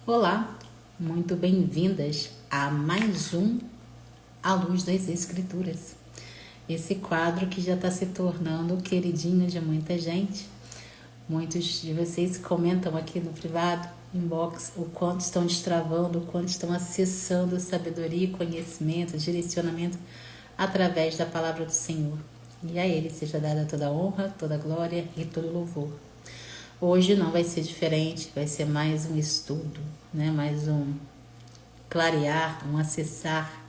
Olá, muito bem-vindas a mais um A Luz das Escrituras. Esse quadro que já está se tornando queridinho de muita gente. Muitos de vocês comentam aqui no privado, inbox, o quanto estão destravando, o quanto estão acessando sabedoria, conhecimento, direcionamento através da palavra do Senhor. E a Ele seja dada toda a honra, toda a glória e todo o louvor. Hoje não vai ser diferente, vai ser mais um estudo, mais um clarear, um acessar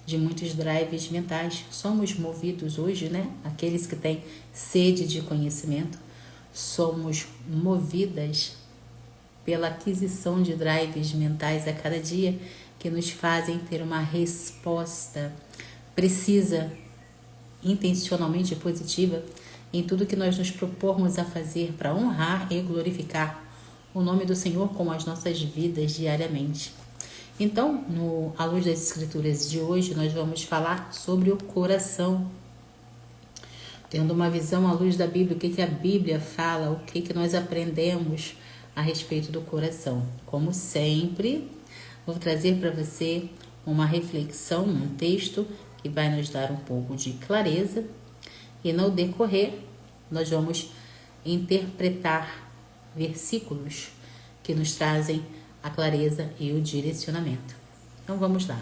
de muitos drives mentais. Somos movidos hoje, aqueles que têm sede de conhecimento, somos movidas pela aquisição de drives mentais a cada dia que nos fazem ter uma resposta precisa, intencionalmente positiva em tudo que nós nos propormos a fazer para honrar e glorificar o nome do Senhor com as nossas vidas diariamente. Então, no À Luz das Escrituras de hoje, nós vamos falar sobre o coração. Tendo uma visão à luz da Bíblia, o que a Bíblia fala, o que nós aprendemos a respeito do coração. Como sempre, vou trazer para você uma reflexão, um texto que vai nos dar um pouco de clareza. E no decorrer, nós vamos interpretar versículos que nos trazem a clareza e o direcionamento. Então vamos lá.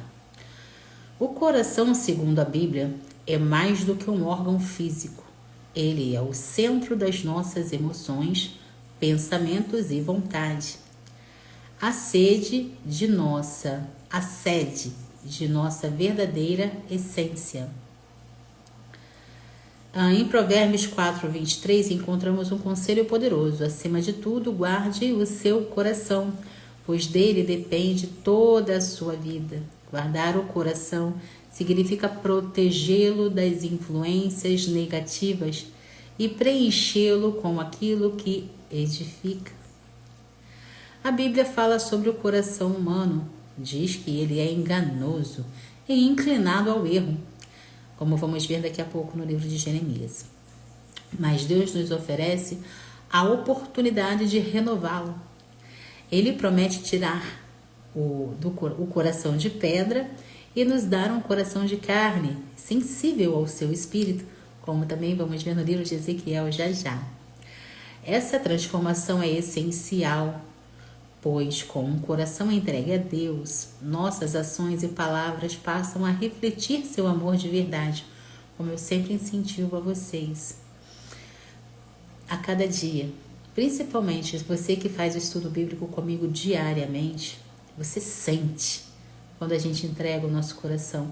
O coração, segundo a Bíblia, é mais do que um órgão físico. Ele é o centro das nossas emoções, pensamentos e vontade. A sede de nossa verdadeira essência. Em Provérbios 4:23 encontramos um conselho poderoso. Acima de tudo, guarde o seu coração, pois dele depende toda a sua vida. Guardar o coração significa protegê-lo das influências negativas e preenchê-lo com aquilo que edifica. A Bíblia fala sobre o coração humano. Diz que ele é enganoso e inclinado ao erro, como vamos ver daqui a pouco no livro de Jeremias. Mas Deus nos oferece a oportunidade de renová-lo. Ele promete tirar o coração de pedra e nos dar um coração de carne, sensível ao seu espírito, como também vamos ver no livro de Ezequiel já. Essa transformação é essencial, pois com um coração entregue a Deus, nossas ações e palavras passam a refletir seu amor de verdade, como eu sempre incentivo a vocês. A cada dia, principalmente você que faz o estudo bíblico comigo diariamente, você sente, quando a gente entrega o nosso coração,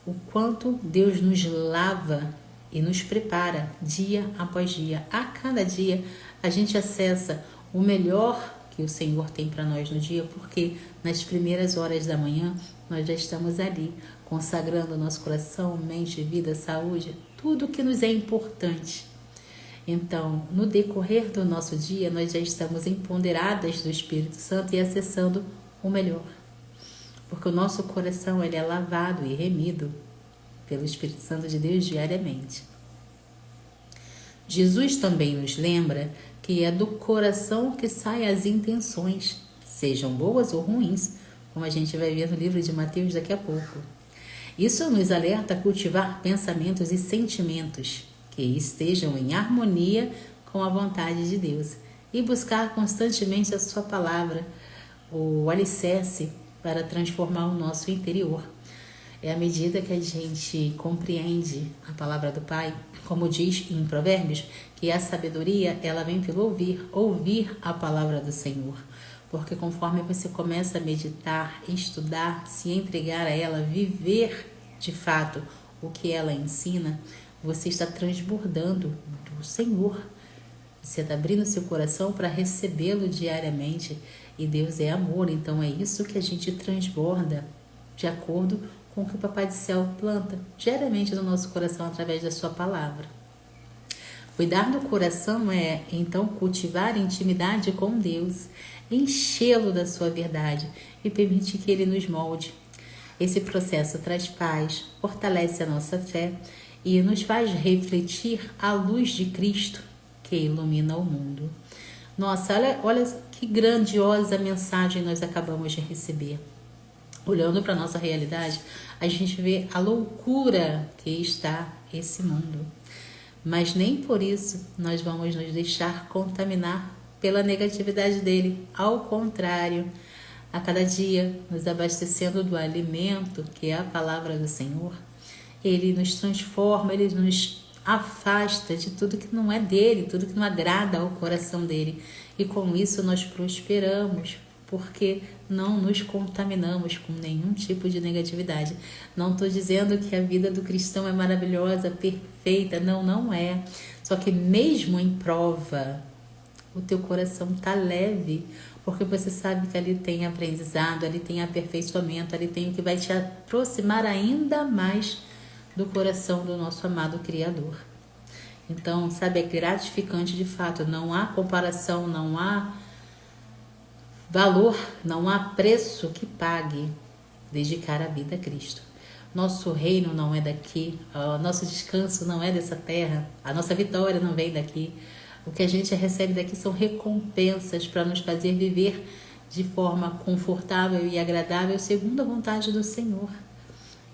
o quanto Deus nos lava e nos prepara dia após dia. A cada dia a gente acessa o melhor que o Senhor tem para nós no dia, porque nas primeiras horas da manhã nós já estamos ali, consagrando o nosso coração, mente, vida, saúde, tudo que nos é importante. Então, no decorrer do nosso dia, nós já estamos empoderadas do Espírito Santo e acessando o melhor. Porque o nosso coração ele é lavado e remido pelo Espírito Santo de Deus diariamente. Jesus também nos lembra que é do coração que saem as intenções, sejam boas ou ruins, como a gente vai ver no livro de Mateus daqui a pouco. Isso nos alerta a cultivar pensamentos e sentimentos que estejam em harmonia com a vontade de Deus e buscar constantemente a sua palavra, o alicerce para transformar o nosso interior. É à medida que a gente compreende a palavra do Pai, como diz em Provérbios, que a sabedoria ela vem pelo ouvir a palavra do Senhor. Porque conforme você começa a meditar, estudar, se entregar a ela, viver de fato o que ela ensina, você está transbordando do Senhor. Você está abrindo seu coração para recebê-lo diariamente. E Deus é amor, então é isso que a gente transborda de acordo com o que o Papai do Céu planta diariamente no nosso coração através da sua palavra. Cuidar do coração é, então, cultivar intimidade com Deus, enchê-lo da sua verdade e permitir que Ele nos molde. Esse processo traz paz, fortalece a nossa fé e nos faz refletir a luz de Cristo que ilumina o mundo. Nossa, olha que grandiosa mensagem nós acabamos de receber. Olhando para a nossa realidade, a gente vê a loucura que está esse mundo. Mas nem por isso nós vamos nos deixar contaminar pela negatividade dele. Ao contrário, a cada dia nos abastecendo do alimento, que é a palavra do Senhor, ele nos transforma, ele nos afasta de tudo que não é dele, tudo que não agrada ao coração dele. E com isso nós prosperamos, porque não nos contaminamos com nenhum tipo de negatividade. Não estou dizendo que a vida do cristão é maravilhosa, perfeita. Não, não é. Só que mesmo em prova, o teu coração está leve, porque você sabe que ali tem aprendizado, ali tem aperfeiçoamento, ali tem o que vai te aproximar ainda mais do coração do nosso amado Criador. Então, sabe, é gratificante de fato. Não há comparação, não há valor, não há preço que pague dedicar a vida a Cristo. Nosso reino não é daqui, o nosso descanso não é dessa terra, a nossa vitória não vem daqui. O que a gente recebe daqui são recompensas para nos fazer viver de forma confortável e agradável segundo a vontade do Senhor.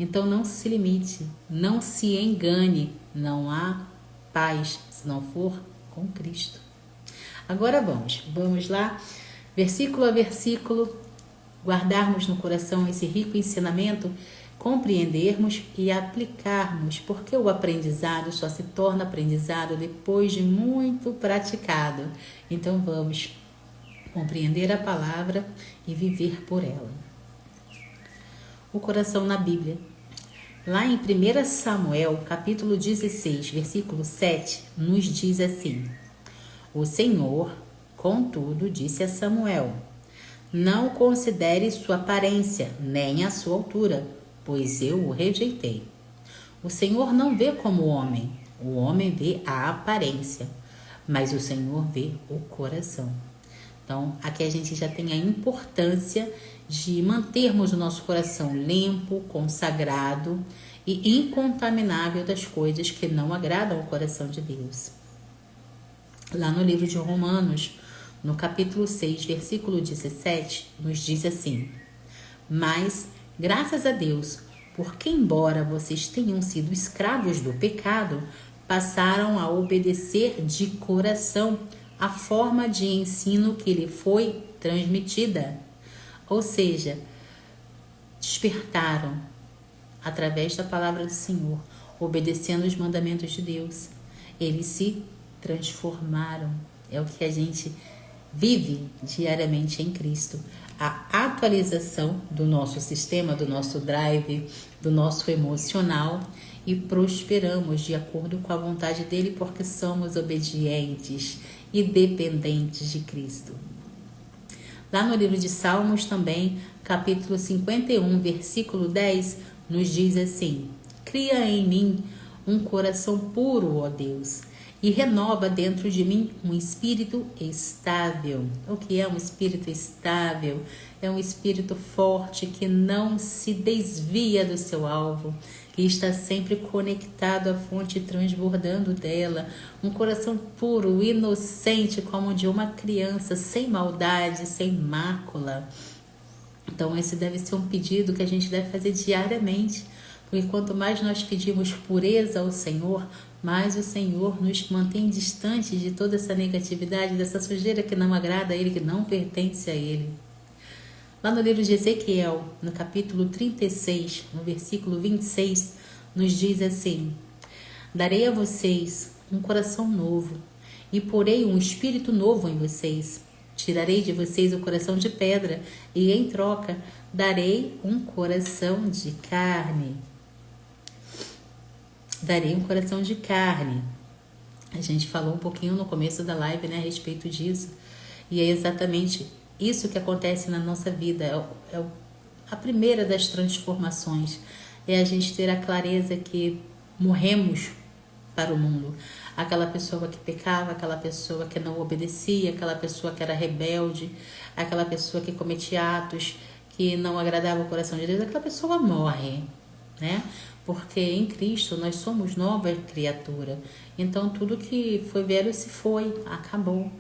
Então não se limite, não se engane, não há paz se não for com Cristo. Agora vamos lá, versículo a versículo, guardarmos no coração esse rico ensinamento, compreendermos e aplicarmos, porque o aprendizado só se torna aprendizado depois de muito praticado. Então vamos compreender a palavra e viver por ela. O coração na Bíblia. Lá em 1 Samuel, capítulo 16, versículo 7, nos diz assim: O Senhor, contudo, disse a Samuel: Não considere sua aparência, nem a sua altura, pois eu o rejeitei. O Senhor não vê como o homem vê a aparência, mas o Senhor vê o coração. Então, aqui a gente já tem a importância de mantermos o nosso coração limpo, consagrado e incontaminável das coisas que não agradam ao coração de Deus. Lá no livro de Romanos, no capítulo 6, versículo 17, nos diz assim: Mas, graças a Deus, porque embora vocês tenham sido escravos do pecado, passaram a obedecer de coração a forma de ensino que lhe foi transmitida. Ou seja, despertaram através da palavra do Senhor, obedecendo os mandamentos de Deus. Eles se transformaram. É o que a gente vive diariamente em Cristo. A atualização do nosso sistema, do nosso drive, do nosso emocional, e prosperamos de acordo com a vontade dele, porque somos obedientes e dependentes de Cristo. Lá no livro de Salmos também, capítulo 51, versículo 10, nos diz assim: Cria em mim um coração puro, ó Deus, e renova dentro de mim um espírito estável. O que é um espírito estável? É um espírito forte que não se desvia do seu alvo, que está sempre conectado à fonte transbordando dela. Um coração puro, inocente, como o de uma criança, sem maldade, sem mácula. Então esse deve ser um pedido que a gente deve fazer diariamente, porque quanto mais nós pedimos pureza ao Senhor, mais o Senhor nos mantém distante de toda essa negatividade, dessa sujeira que não agrada a Ele, que não pertence a Ele. Lá no livro de Ezequiel, no capítulo 36, no versículo 26, nos diz assim: Darei a vocês um coração novo e porei um espírito novo em vocês. Tirarei de vocês o coração de pedra e, em troca, darei um coração de carne. Darei um coração de carne. A gente falou um pouquinho no começo da live, né, a respeito disso. E é exatamente isso que acontece na nossa vida. A primeira das transformações é a gente ter a clareza que morremos para o mundo. Aquela pessoa que pecava, aquela pessoa que não obedecia, aquela pessoa que era rebelde, aquela pessoa que cometia atos que não agradavam o coração de Deus, aquela pessoa morre, né? Porque em Cristo nós somos nova criatura. Então tudo que foi velho se foi, acabou.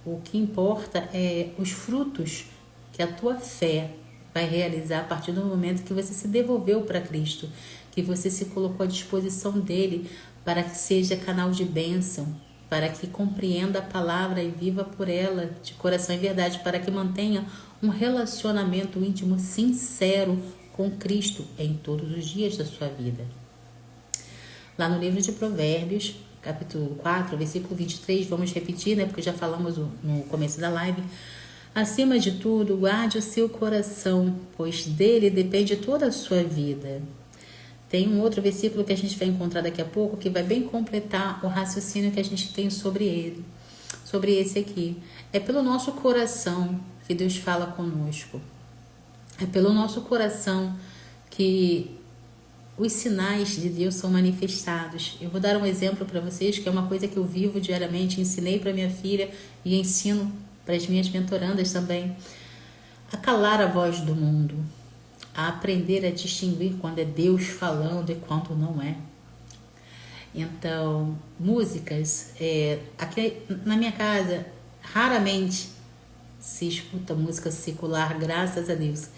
O que importa é os frutos que a tua fé vai realizar a partir do momento que você se devolveu para Cristo, que você se colocou à disposição dele para que seja canal de bênção, para que compreenda a palavra e viva por ela de coração e verdade, para que mantenha um relacionamento íntimo sincero com Cristo em todos os dias da sua vida. Lá no livro de Provérbios, capítulo 4, versículo 23, vamos repetir, porque já falamos no começo da live. Acima de tudo, guarde o seu coração, pois dele depende toda a sua vida. Tem um outro versículo que a gente vai encontrar daqui a pouco que vai bem completar o raciocínio que a gente tem sobre ele, sobre esse aqui. É pelo nosso coração que Deus fala conosco. É pelo nosso coração que os sinais de Deus são manifestados. Eu vou dar um exemplo para vocês, que é uma coisa que eu vivo diariamente, ensinei para minha filha e ensino para as minhas mentorandas também. A calar a voz do mundo, a aprender a distinguir quando é Deus falando e quando não é. Então, músicas, aqui na minha casa, raramente se escuta música secular, graças a Deus.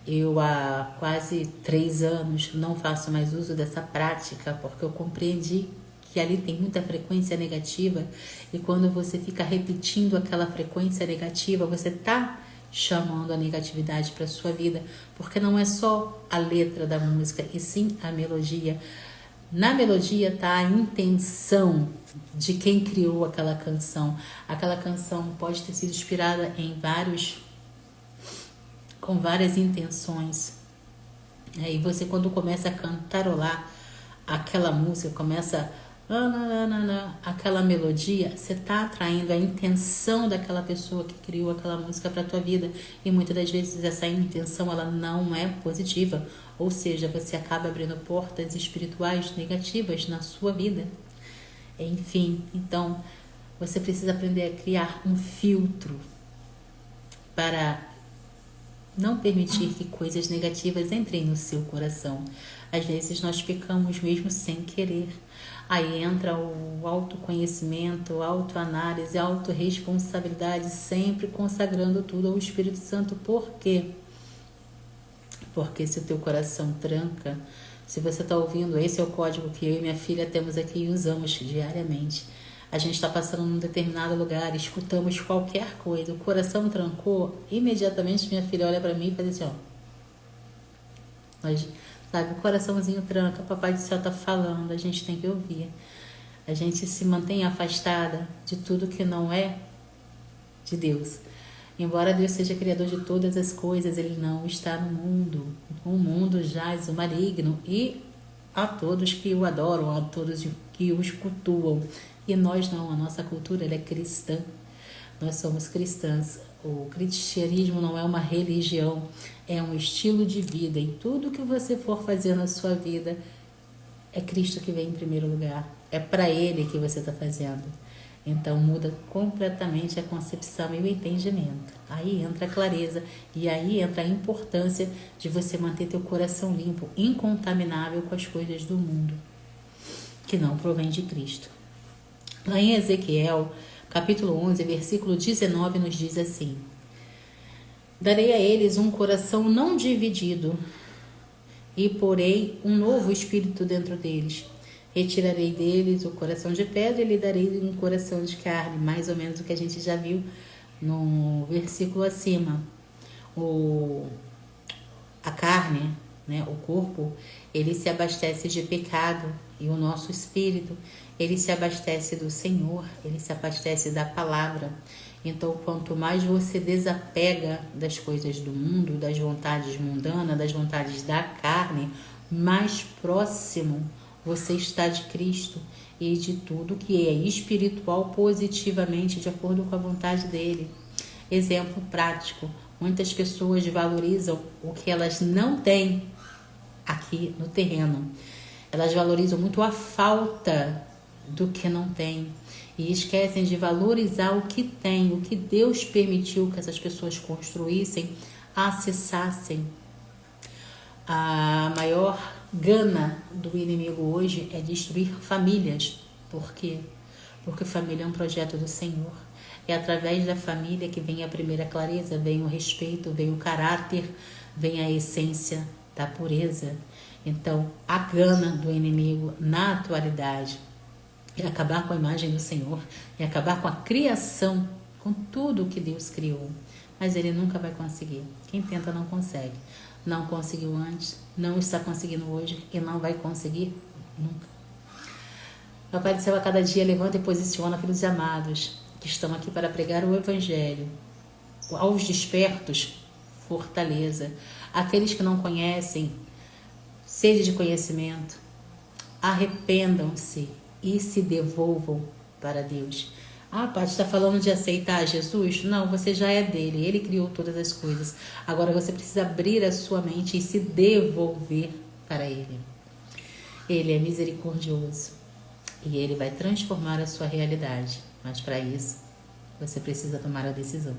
Eu há quase 3 anos não faço mais uso dessa prática, porque eu compreendi que ali tem muita frequência negativa, e quando você fica repetindo aquela frequência negativa, você está chamando a negatividade para a sua vida, porque não é só a letra da música, e sim a melodia. Na melodia está a intenção de quem criou aquela canção. Aquela canção pode ter sido inspirada com várias intenções. E você, quando começa a cantarolar aquela música, começa aquela melodia, você está atraindo a intenção daquela pessoa que criou aquela música para a tua vida, e muitas das vezes essa intenção ela não é positiva, ou seja, você acaba abrindo portas espirituais negativas na sua vida. Enfim, então você precisa aprender a criar um filtro para não permitir que coisas negativas entrem no seu coração. Às vezes nós pecamos mesmo sem querer. Aí entra o autoconhecimento, autoanálise, autorresponsabilidade, sempre consagrando tudo ao Espírito Santo. Por quê? Porque se o teu coração tranca, se você está ouvindo, esse é o código que eu e minha filha temos aqui e usamos diariamente. A gente está passando num determinado lugar, escutamos qualquer coisa, o coração trancou, imediatamente minha filha olha para mim e faz assim, sabe, o coraçãozinho tranca, o Papai do Céu está falando, a gente tem que ouvir. A gente se mantém afastada de tudo que não é de Deus. Embora Deus seja criador de todas as coisas, Ele não está no mundo. O mundo jaz o maligno, e a todos que o adoram, a todos que os cultuam. E nós não, a nossa cultura ela é cristã. Nós somos cristãs. O cristianismo não é uma religião, é um estilo de vida. E tudo que você for fazer na sua vida, é Cristo que vem em primeiro lugar. É para Ele que você está fazendo. Então muda completamente a concepção e o entendimento. Aí entra a clareza e aí entra a importância de você manter teu coração limpo, incontaminável com as coisas do mundo, que não provém de Cristo. Lá em Ezequiel, capítulo 11, versículo 19, nos diz assim: darei a eles um coração não dividido e porei um novo espírito dentro deles. Retirarei deles o coração de pedra e lhe darei um coração de carne. Mais ou menos o que a gente já viu no versículo acima. A carne, o corpo, ele se abastece de pecado, e o nosso espírito, ele se abastece do Senhor, ele se abastece da palavra. Então, quanto mais você desapega das coisas do mundo, das vontades mundanas, das vontades da carne, mais próximo você está de Cristo e de tudo que é espiritual positivamente, de acordo com a vontade dele. Exemplo prático: muitas pessoas valorizam o que elas não têm aqui no terreno. Elas valorizam muito a falta do que não tem e esquecem de valorizar o que tem, o que Deus permitiu que essas pessoas construíssem, acessassem. A maior gana do inimigo hoje é destruir famílias. Por quê? Porque família é um projeto do Senhor. É através da família que vem a primeira clareza, vem o respeito, vem o caráter, vem a essência da pureza. Então, a gana do inimigo na atualidade é acabar com a imagem do Senhor, é acabar com a criação, com tudo que Deus criou. Mas ele nunca vai conseguir. Quem tenta não consegue. Não conseguiu antes, não está conseguindo hoje e não vai conseguir nunca. Papai do céu, a cada dia levanta e posiciona filhos amados que estão aqui para pregar o Evangelho. Aos despertos, fortaleza. Aqueles que não conhecem, sede de conhecimento. Arrependam-se e se devolvam para Deus. Ah, Paty, está falando de aceitar Jesus? Não, você já é dele. Ele criou todas as coisas. Agora você precisa abrir a sua mente e se devolver para ele. Ele é misericordioso e ele vai transformar a sua realidade. Mas para isso, você precisa tomar a decisão.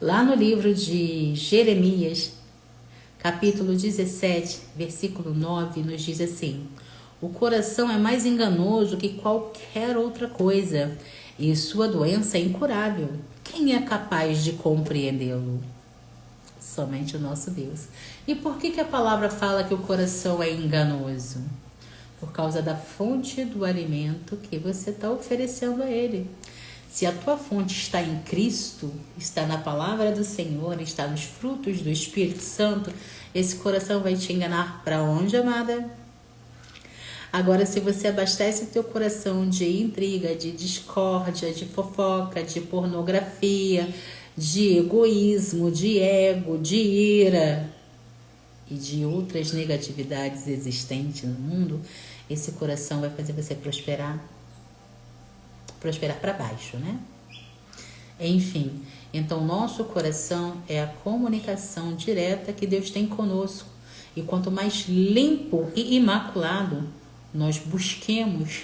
Lá no livro de Jeremias, capítulo 17, versículo 9, nos diz assim: o coração é mais enganoso que qualquer outra coisa, e sua doença é incurável. Quem é capaz de compreendê-lo? Somente o nosso Deus. E por que a palavra fala que o coração é enganoso? Por causa da fonte do alimento que você está oferecendo a ele. Se a tua fonte está em Cristo, está na palavra do Senhor, está nos frutos do Espírito Santo, esse coração vai te enganar para onde, amada? Agora, se você abastece o teu coração de intriga, de discórdia, de fofoca, de pornografia, de egoísmo, de ego, de ira e de outras negatividades existentes no mundo, esse coração vai fazer você prosperar para baixo, né? Enfim, então nosso coração é a comunicação direta que Deus tem conosco. E quanto mais limpo e imaculado nós busquemos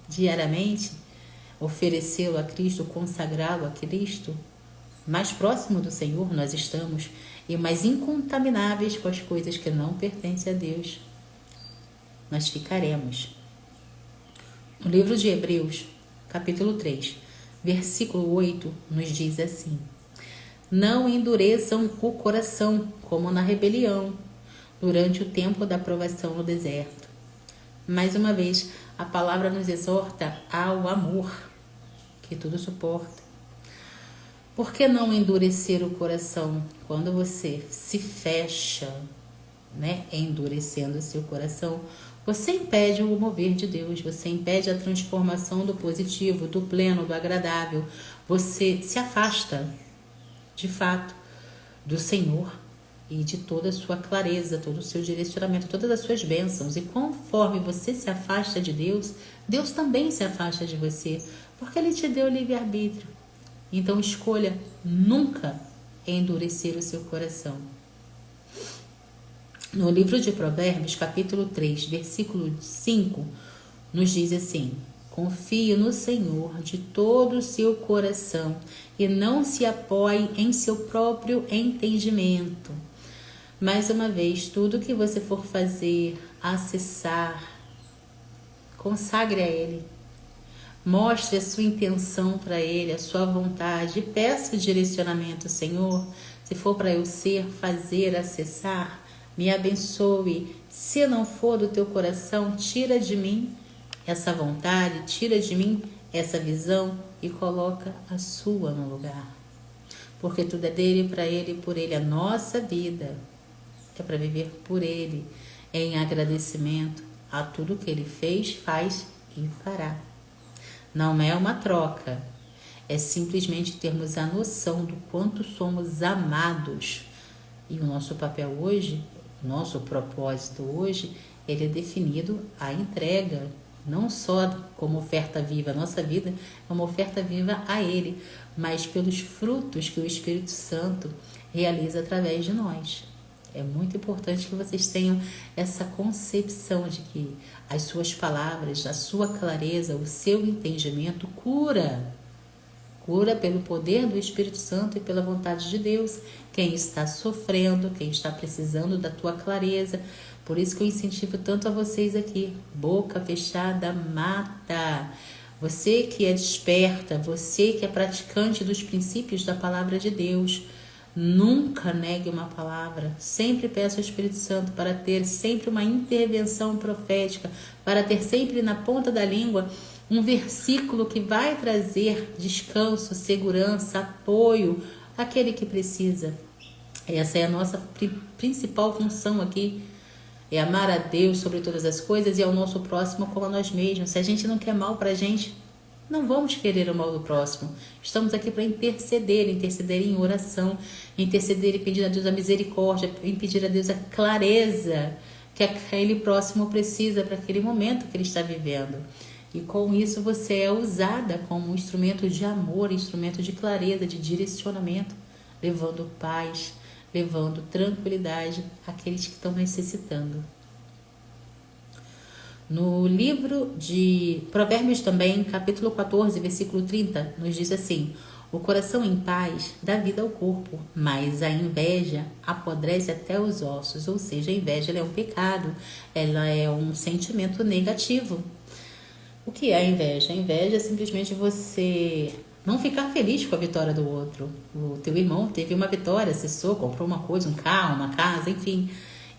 diariamente oferecê-lo a Cristo, consagrá-lo a Cristo, mais próximo do Senhor nós estamos e mais incontamináveis com as coisas que não pertencem a Deus nós ficaremos. No livro de Hebreus, capítulo 3, versículo 8, nos diz assim: não endureçam o coração como na rebelião durante o tempo da provação no deserto. Mais uma vez, a palavra nos exorta ao amor, que tudo suporta. Por que não endurecer o coração? Quando você se fecha, né, endurecendo o seu coração, você impede o mover de Deus, você impede a transformação do positivo, do pleno, do agradável. Você se afasta, de fato, do Senhor e de toda a sua clareza, todo o seu direcionamento, todas as suas bênçãos. E conforme você se afasta de Deus, Deus também se afasta de você, porque Ele te deu livre-arbítrio. Então escolha nunca endurecer o seu coração. No livro de Provérbios, capítulo 3, versículo 5, nos diz assim: confie no Senhor de todo o seu coração e não se apoie em seu próprio entendimento. Mais uma vez, tudo que você for fazer, acessar, consagre a Ele. Mostre a sua intenção para Ele, a sua vontade. E peça o direcionamento, Senhor. Se for para eu ser, fazer, acessar, me abençoe. Se não for do teu coração, tira de mim essa vontade, tira de mim essa visão e coloca a sua no lugar. Porque tudo é dele, para ele e por ele. A nossa vida é para viver por ele, em agradecimento a tudo que ele fez, faz e fará. Não é uma troca, é simplesmente termos a noção do quanto somos amados. E o nosso papel hoje, o nosso propósito hoje, ele é definido à entrega, não só como oferta viva. A nossa vida é uma oferta viva a Ele, mas pelos frutos que o Espírito Santo realiza através de nós. É muito importante que vocês tenham essa concepção de que as suas palavras, a sua clareza, o seu entendimento cura pelo poder do Espírito Santo e pela vontade de Deus. Quem está sofrendo, quem está precisando da tua clareza. Por isso que eu incentivo tanto a vocês aqui. Boca fechada mata. Você que é desperta, você que é praticante dos princípios da palavra de Deus, nunca negue uma palavra. Sempre peça ao Espírito Santo para ter sempre uma intervenção profética, para ter sempre na ponta da língua um versículo que vai trazer descanso, segurança, apoio àquele que precisa. Essa é a nossa principal função aqui, é amar a Deus sobre todas as coisas e ao nosso próximo como a nós mesmos. Se a gente não quer mal para a gente, não vamos querer o mal do próximo. Estamos aqui para interceder em oração, interceder e pedir a Deus a misericórdia, e pedir a Deus a clareza que aquele próximo precisa para aquele momento que ele está vivendo. E com isso você é usada como um instrumento de amor, instrumento de clareza, de direcionamento, levando paz, levando tranquilidade àqueles que estão necessitando. No livro de Provérbios também, capítulo 14, versículo 30, nos diz assim: o coração em paz dá vida ao corpo, mas a inveja apodrece até os ossos. Ou seja, a inveja ela é um pecado, ela é um sentimento negativo. O que é a inveja? A inveja é simplesmente você não ficar feliz com a vitória do outro. O teu irmão teve uma vitória, acessou, comprou uma coisa, um carro, uma casa, enfim,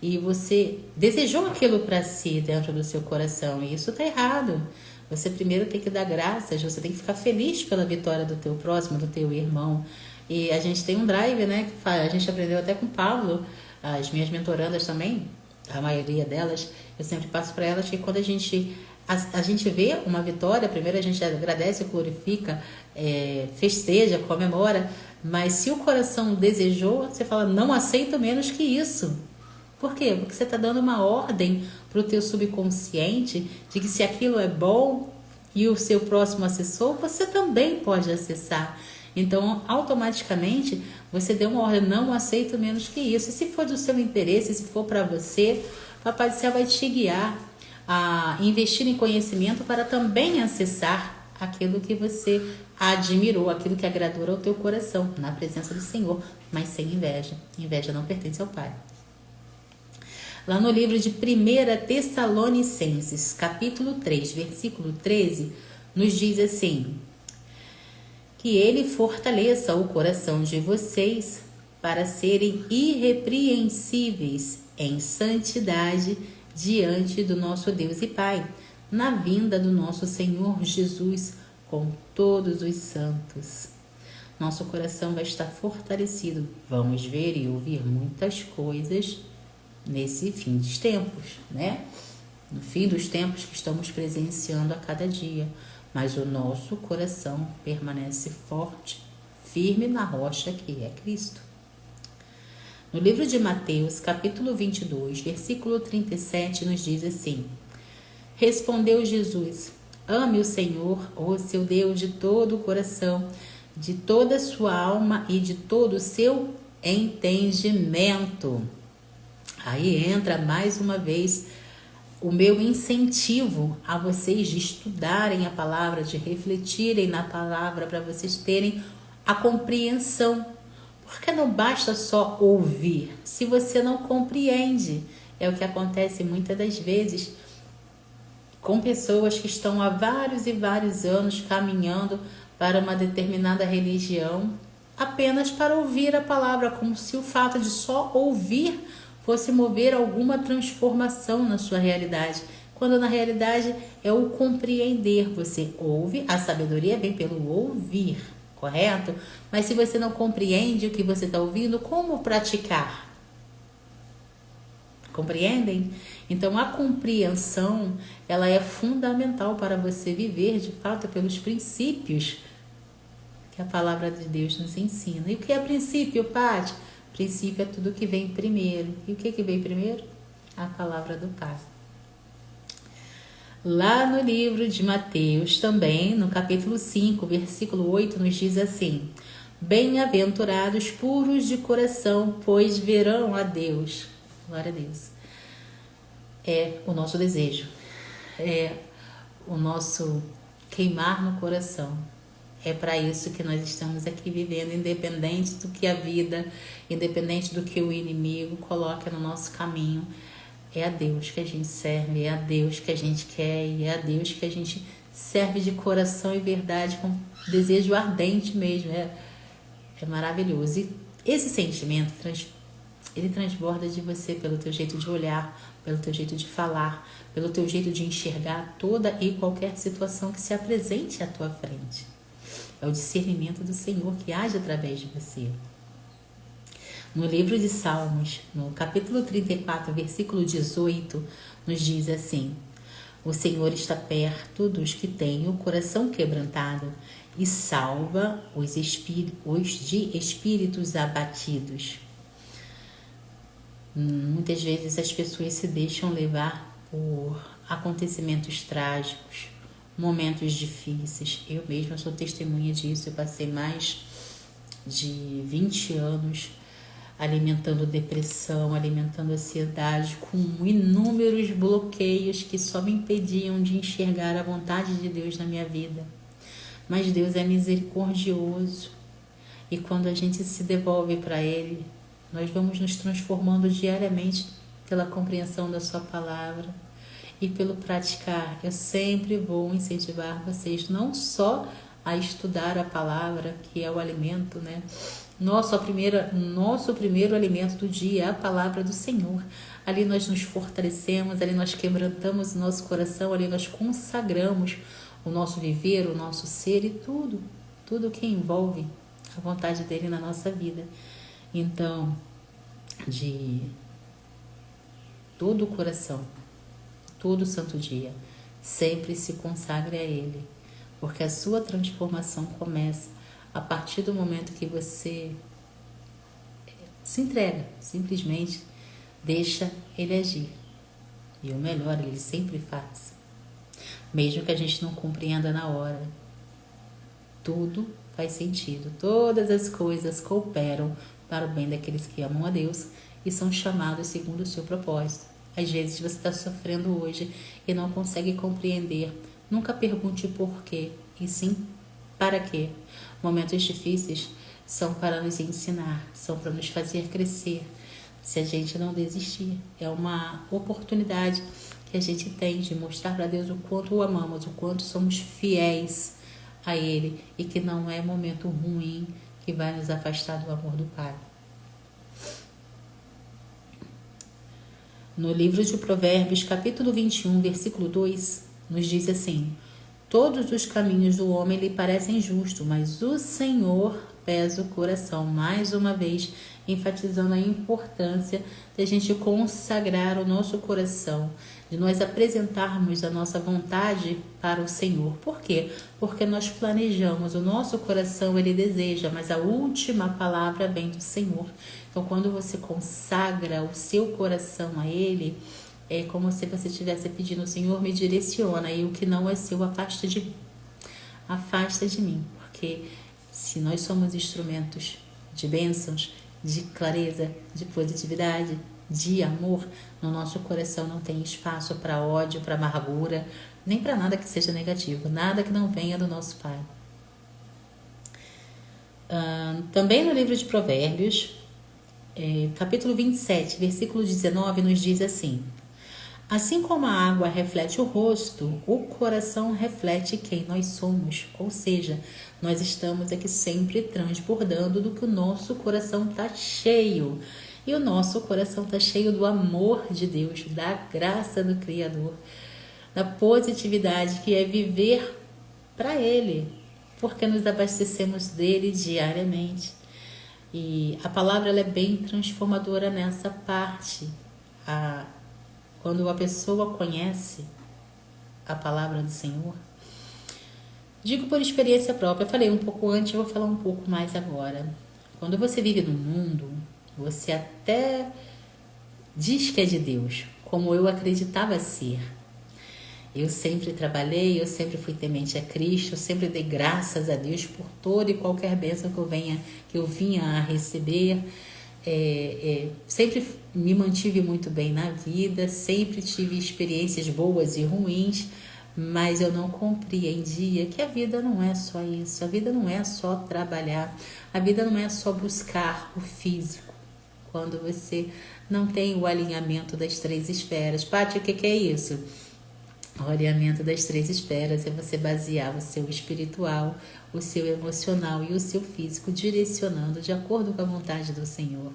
e você desejou aquilo para si dentro do seu coração, e isso está errado. Você primeiro tem que dar graças, você tem que ficar feliz pela vitória do teu próximo, do teu irmão. E a gente tem um drive, né, que a gente aprendeu até com o Paulo, as minhas mentorandas também, a maioria delas, eu sempre passo para elas que quando a gente vê uma vitória, primeiro a gente agradece, glorifica, festeja, comemora, mas se o coração desejou, você fala, não aceito menos que isso. Por quê? Porque você está dando uma ordem para o teu subconsciente de que se aquilo é bom e o seu próximo acessou, você também pode acessar. Então, automaticamente, você deu uma ordem, não aceito menos que isso. E se for do seu interesse, se for para você, Papai do Céu vai te guiar a investir em conhecimento para também acessar aquilo que você admirou, aquilo que agradou ao teu coração, na presença do Senhor, mas sem inveja. Inveja não pertence ao Pai. Lá no livro de 1 Tessalonicenses, capítulo 3, versículo 13, nos diz assim: que ele fortaleça o coração de vocês para serem irrepreensíveis em santidade diante do nosso Deus e Pai, na vinda do nosso Senhor Jesus com todos os santos. Nosso coração vai estar fortalecido. Vamos ver e ouvir muitas coisas nesse fim dos tempos, né? No fim dos tempos que estamos presenciando a cada dia. Mas o nosso coração permanece forte, firme na rocha que é Cristo. No livro de Mateus, capítulo 22, versículo 37, nos diz assim: respondeu Jesus: ame o Senhor, o seu Deus, de todo o coração, de toda a sua alma e de todo o seu entendimento. Aí entra mais uma vez o meu incentivo a vocês de estudarem a palavra, de refletirem na palavra, para vocês terem a compreensão. Porque não basta só ouvir, se você não compreende. É o que acontece muitas das vezes com pessoas que estão há vários e vários anos caminhando para uma determinada religião, apenas para ouvir a palavra, como se o fato de só ouvir fosse mover alguma transformação na sua realidade, quando na realidade é o compreender. Você ouve, a sabedoria vem pelo ouvir, correto? Mas se você não compreende o que você está ouvindo, como praticar? Compreendem? Então a compreensão, ela é fundamental para você viver de fato pelos princípios que a palavra de Deus nos ensina. E o que é princípio, Paty? Princípio é tudo que vem primeiro. E o que vem primeiro? A palavra do Pai. Lá no livro de Mateus, também, no capítulo 5, versículo 8, nos diz assim: bem-aventurados puros de coração, pois verão a Deus. Glória a Deus. É o nosso desejo. É o nosso queimar no coração. É para isso que nós estamos aqui vivendo, independente do que a vida, independente do que o inimigo coloca no nosso caminho. É a Deus que a gente serve, é a Deus que a gente quer e é a Deus que a gente serve de coração e verdade, com desejo ardente mesmo. É maravilhoso. E esse sentimento, ele transborda de você pelo teu jeito de olhar, pelo teu jeito de falar, pelo teu jeito de enxergar toda e qualquer situação que se apresente à tua frente. É o discernimento do Senhor que age através de você. No livro de Salmos, no capítulo 34, versículo 18, nos diz assim: o Senhor está perto dos que têm o coração quebrantado e salva os de espíritos abatidos. Muitas vezes as pessoas se deixam levar por acontecimentos trágicos, momentos difíceis. Eu mesma sou testemunha disso. Eu passei mais de 20 anos alimentando depressão, alimentando ansiedade, com inúmeros bloqueios que só me impediam de enxergar a vontade de Deus na minha vida. Mas Deus é misericordioso e quando a gente se devolve para Ele, nós vamos nos transformando diariamente pela compreensão da sua palavra e pelo praticar. Eu sempre vou incentivar vocês não só a estudar a palavra, que é o alimento, né? Nosso primeiro alimento do dia é a palavra do Senhor. Ali nós nos fortalecemos, ali nós quebrantamos o nosso coração, ali nós consagramos o nosso viver, o nosso ser e tudo que envolve a vontade dele na nossa vida. Então, de todo o coração, todo santo dia, sempre se consagre a Ele, porque a sua transformação começa a partir do momento que você se entrega, simplesmente deixa Ele agir. E o melhor Ele sempre faz. Mesmo que a gente não compreenda na hora, tudo faz sentido. Todas as coisas cooperam para o bem daqueles que amam a Deus e são chamados segundo o seu propósito. Às vezes você está sofrendo hoje e não consegue compreender. Nunca pergunte por quê, e sim para quê. Momentos difíceis são para nos ensinar, são para nos fazer crescer. Se a gente não desistir, é uma oportunidade que a gente tem de mostrar para Deus o quanto o amamos, o quanto somos fiéis a Ele e que não é momento ruim que vai nos afastar do amor do Pai. No livro de Provérbios, capítulo 21, versículo 2, nos diz assim: todos os caminhos do homem lhe parecem justos, mas o Senhor pesa o coração. Mais uma vez, enfatizando a importância de a gente consagrar o nosso coração, de nós apresentarmos a nossa vontade para o Senhor. Por quê? Porque nós planejamos, o nosso coração ele deseja, mas a última palavra vem do Senhor. Então, quando você consagra o seu coração a Ele, é como se você estivesse pedindo: Senhor, me direciona, e o que não é seu, afasta de mim. Afasta de mim, porque se nós somos instrumentos de bênçãos, de clareza, de positividade, de amor, no nosso coração não tem espaço para ódio, para amargura, nem para nada que seja negativo, nada que não venha do nosso Pai. Também no livro de Provérbios, capítulo 27, versículo 19, nos diz assim: assim como a água reflete o rosto, o coração reflete quem nós somos. Ou seja, nós estamos aqui sempre transbordando do que o nosso coração está cheio. E o nosso coração está cheio do amor de Deus, da graça do Criador, da positividade que é viver para Ele, porque nos abastecemos dele diariamente. E a palavra ela é bem transformadora nessa parte. Quando a pessoa conhece a palavra do Senhor, digo por experiência própria, eu falei um pouco antes, vou falar um pouco mais agora. Quando você vive no mundo, você até diz que é de Deus, como eu acreditava ser. Eu sempre trabalhei, eu sempre fui temente a Cristo, eu sempre dei graças a Deus por toda e qualquer bênção que eu vinha a receber. Sempre me mantive muito bem na vida, sempre tive experiências boas e ruins, mas eu não compreendia que a vida não é só isso, a vida não é só trabalhar, a vida não é só buscar o físico. Quando você não tem o alinhamento das 3 esferas. Paty, o que é isso? O alinhamento das 3 esferas é você basear o seu espiritual, o seu emocional e o seu físico, direcionando de acordo com a vontade do Senhor.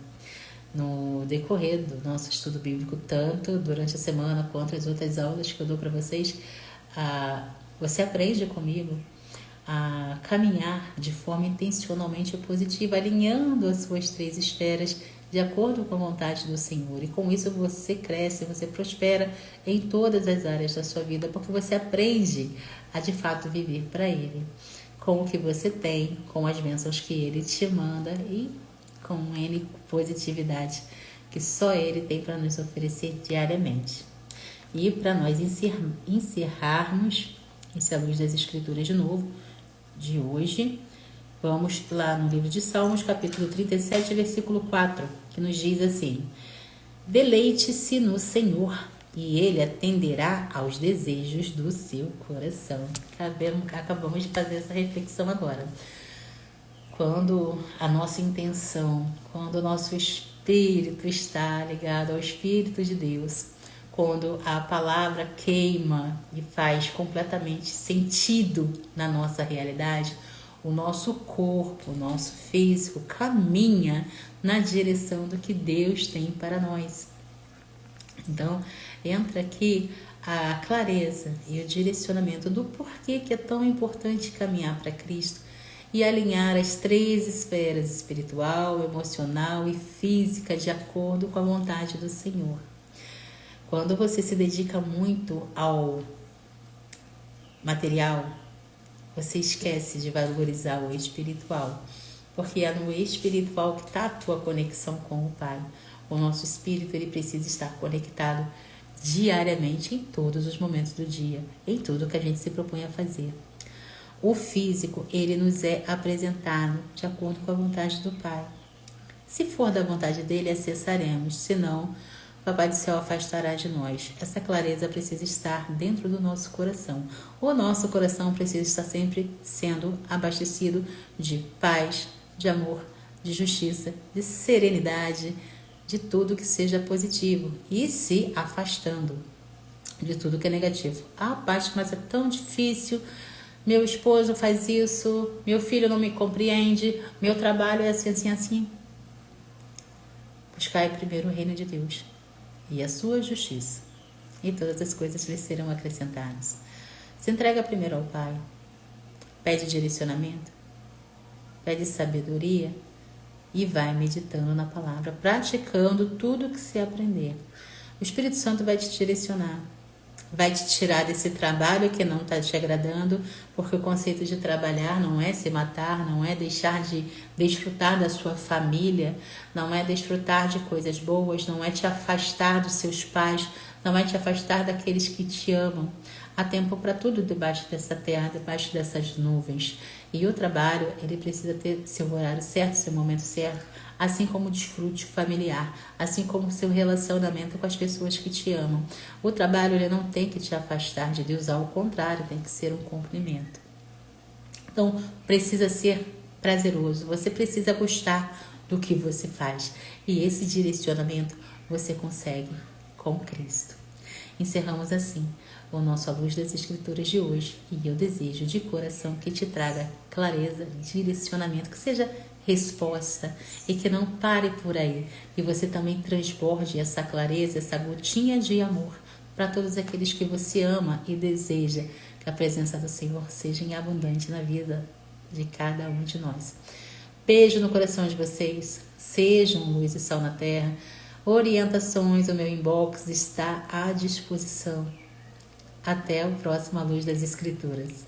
No decorrer do nosso estudo bíblico, tanto durante a semana quanto as outras aulas que eu dou para vocês, você aprende comigo a caminhar de forma intencionalmente positiva, alinhando as suas 3 esferas de acordo com a vontade do Senhor. E com isso você cresce, você prospera em todas as áreas da sua vida, porque você aprende a de fato viver para Ele, com o que você tem, com as bênçãos que Ele te manda e com N positividade que só Ele tem para nos oferecer diariamente. E para nós encerrarmos esse à luz das Escrituras de novo, de hoje, vamos lá no livro de Salmos, capítulo 37, versículo 4, que nos diz assim: deleite-se no Senhor e Ele atenderá aos desejos do seu coração. Acabamos de fazer essa reflexão agora. Quando a nossa intenção, quando o nosso espírito está ligado ao Espírito de Deus, quando a palavra queima e faz completamente sentido na nossa realidade, o nosso corpo, o nosso físico caminha na direção do que Deus tem para nós. Então, entra aqui a clareza e o direcionamento do porquê que é tão importante caminhar para Cristo e alinhar as 3 esferas, espiritual, emocional e física, de acordo com a vontade do Senhor. Quando você se dedica muito ao material, você esquece de valorizar o espiritual, porque é no espiritual que está a tua conexão com o Pai. O nosso espírito, ele precisa estar conectado diariamente em todos os momentos do dia, em tudo que a gente se propõe a fazer. O físico, ele nos é apresentado de acordo com a vontade do Pai. Se for da vontade dele, acessaremos, senão, o Papai do Céu afastará de nós. Essa clareza precisa estar dentro do nosso coração. O nosso coração precisa estar sempre sendo abastecido de paz, de amor, de justiça, de serenidade, de tudo que seja positivo e se afastando de tudo que é negativo. Paty, mas é tão difícil. Meu esposo faz isso, meu filho não me compreende, meu trabalho é assim, assim, assim. Buscai primeiro o reino de Deus e a sua justiça, e todas as coisas lhe serão acrescentadas. Se entrega primeiro ao Pai, pede direcionamento, pede sabedoria e vai meditando na palavra, praticando tudo que se aprender. O Espírito Santo vai te direcionar, vai te tirar desse trabalho que não está te agradando, porque o conceito de trabalhar não é se matar, não é deixar de desfrutar da sua família, não é desfrutar de coisas boas, não é te afastar dos seus pais, não é te afastar daqueles que te amam. Há tempo para tudo debaixo dessa terra, debaixo dessas nuvens. E o trabalho, ele precisa ter seu horário certo, seu momento certo, assim como o desfrute familiar, assim como o seu relacionamento com as pessoas que te amam. O trabalho, ele não tem que te afastar de Deus, ao contrário, tem que ser um cumprimento. Então, precisa ser prazeroso, você precisa gostar do que você faz. E esse direcionamento você consegue com Cristo. Encerramos assim o nosso A Luz das Escrituras de hoje, e eu desejo de coração que te traga clareza, direcionamento, que seja resposta e que não pare por aí, que você também transborde essa clareza, essa gotinha de amor para todos aqueles que você ama e deseja que a presença do Senhor seja em abundante na vida de cada um de nós. Beijo no coração de vocês, sejam luz e sal na terra. Orientações, o meu inbox está à disposição. Até o próximo A Luz das Escrituras.